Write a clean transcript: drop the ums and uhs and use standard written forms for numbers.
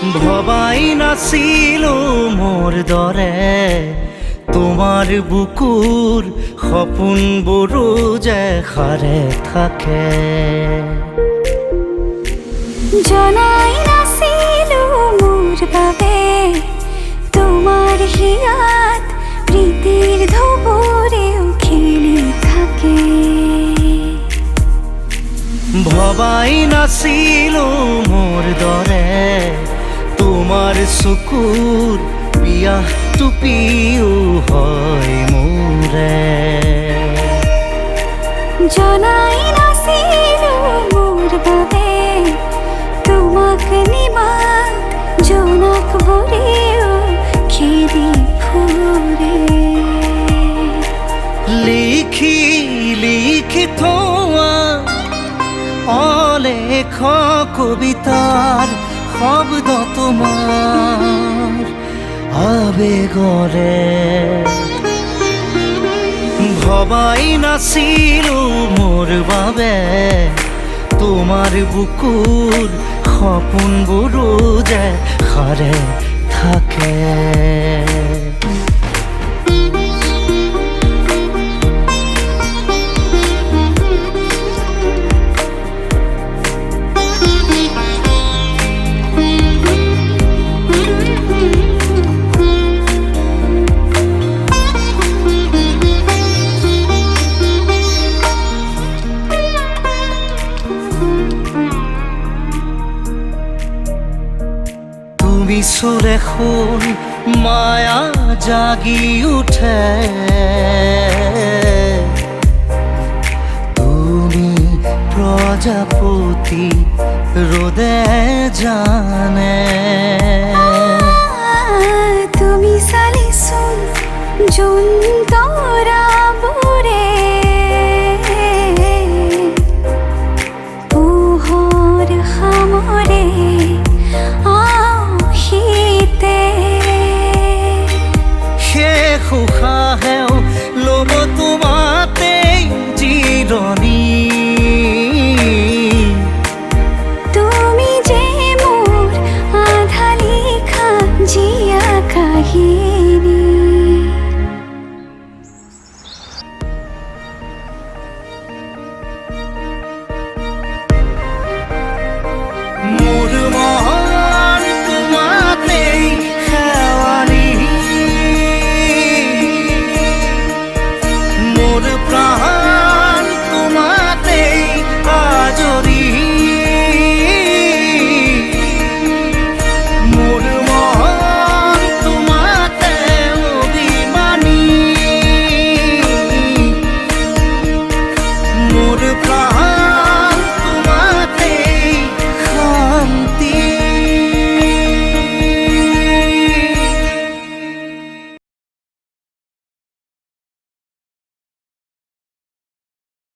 ভবাই নাছিল মোর দৰে তোমাৰ বুকুৰ সপোনবোৰ যে সাৰে থাকে। জনাই নাছিলো মোৰ বাবে তোমাৰ হিয়াত প্ৰীতিৰ ধুবুৰেও খেলি থাকে। ভবাই নাছিলো মোৰ দৰে তোমাৰ চকুৰ পিয়াহ টুপিও হয় মোৰে। জনাই নাছিলো মোৰ বাবে তোমাক নিমাত জোনাক বোৰেও খেদি ফুৰে। লিখি লিখি থোৱা অলেখ কবিতাৰ শব্দ তোমাৰ আবেগৰে। ভবাই নাছিলো মোৰ বাবে তোমাৰ বুকুৰ সপোনবোৰো যে সাৰে থাকে। বিছুর এখন মায়া জাগি উঠে, তুমি প্রজাপতি রোদে জানে।